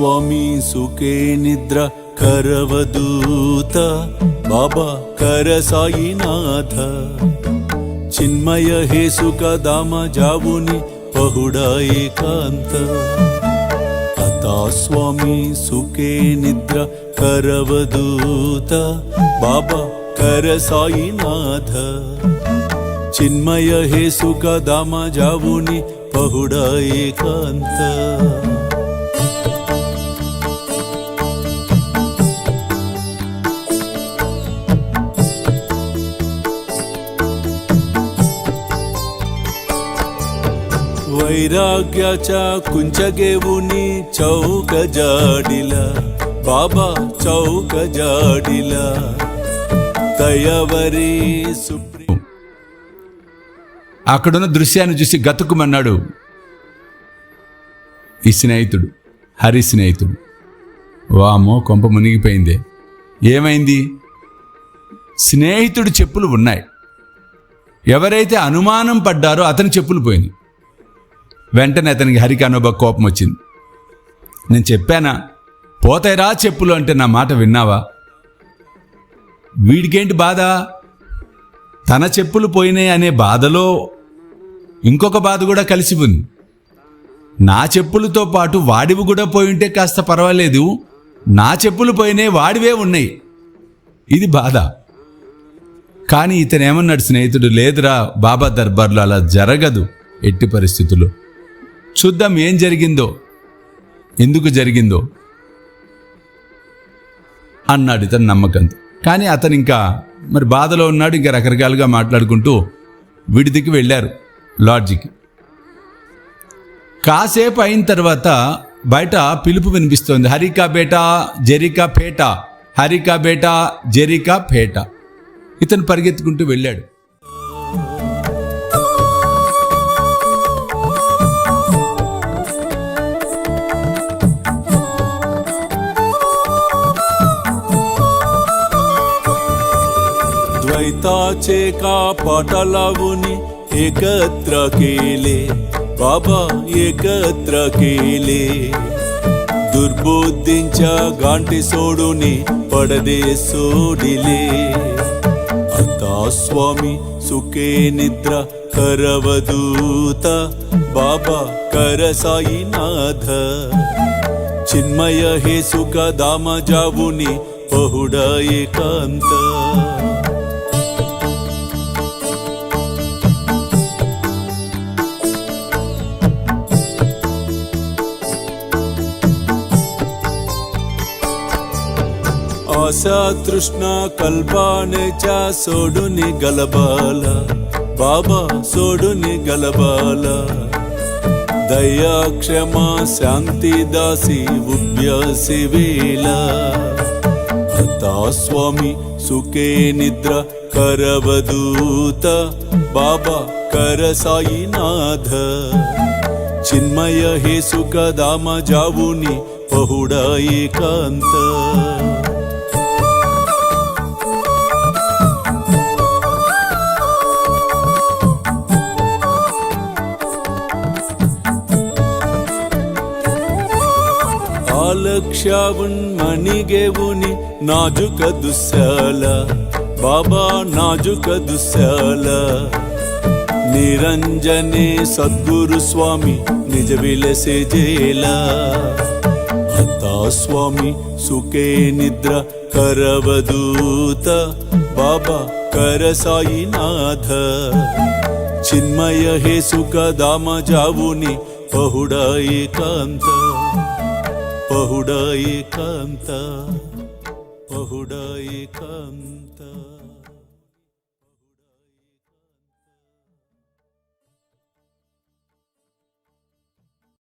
स्वामी सुखे निद्रा करवदूत बाबा कर साईनाथ चिन्मय हे सुख धाम जाऊनी पहुडा एकांत आता स्वामी सुखे निद्रा करवदूत बाबा कर साईनाथ चिन्मय हे सुख धाम जाऊनी पहुडा एकांत वैराग्याच्या कुंचगेवुनी चौक जाडिला बाबा चौक जाडिला दयावरी सुप्रीम అక్కడున్న దృశ్యాన్ని చూసి గతుకుమన్నాడు ఈ స్నేహితుడు, హరి స్నేహితుడు. వామో కొంప మునిగిపోయిందే. ఏమైంది? స్నేహితుడి చెప్పులు ఉన్నాయి. ఎవరైతే అనుమానం పడ్డారో అతని చెప్పులు పోయినాయి. వెంటనే అతనికి హరికి అనుభవ కోపం వచ్చింది. నేను చెప్పానా పోతాయిరా చెప్పులు అంటే, నా మాట విన్నావా? వీడికేంటి బాధ? తన చెప్పులు పోయినాయి అనే బాధలో ఇంకొక బాధ కూడా కలిసి ఉంది. నా చెప్పులతో పాటు వాడివి కూడా పోయి ఉంటే కాస్త పర్వాలేదు, నా చెప్పులు పోయినాయి వాడివే ఉన్నాయి, ఇది బాధ. కానీ ఇతను ఏమన్నాడు స్నేహితుడు, లేదురా బాబా దర్బార్లో అలా జరగదు ఎట్టి పరిస్థితుల్లో. చూద్దాం ఏం జరిగిందో, ఎందుకు జరిగిందో అన్నాడు ఇతను నమ్మకంతో. కానీ అతను ఇంకా మరి బాధలో ఉన్నాడు. ఇంకా రకరకాలుగా మాట్లాడుకుంటూ విడిదికి వెళ్ళారు లాడ్జికి. కాసేపు అయిన తర్వాత బయట పిలుపు వినిపిస్తోంది, హరికా బేటా జెరికా పేట, హరికా బేటా జెరికా పేట. ఇతను పరిగెత్తుకుంటూ వెళ్ళాడు. द्वैताचे का पाटालावूनी एकत्र केले बाबा एकत्र केले दुर्बुद्धींच्या गांठी सोडून पडदे सोडिले आता स्वामी सुखे निद्रा करवदूत बाबा कर साईनाथ चिन्मय हे सुख धाम जाऊनी पहुडा एकांत आशा तृष्णा कल्पनेच्या सोडून गलबाला बाबा सोडून गलबाला दया क्षमा शांती दासी उभ्य सेवेला आता स्वामी सुखे निद्रा करवदूत बाबा कर साईनाथ चिन्मय हे सुख धाम जाऊनी पहुडा एकांत लक्षावून मणिगेवुनी नाजुक दुस्याला बाबा नाजुक दुस्याला निरंजने सद्गुरु स्वामी निज विलसे जेला आता स्वामी सुखे निद्रा करवदूत बाबा कर साईनाथ चिन्मय हे सुख धाम जाऊनी पहुडा एकांत पहुडा एकांत पहुडा एकांत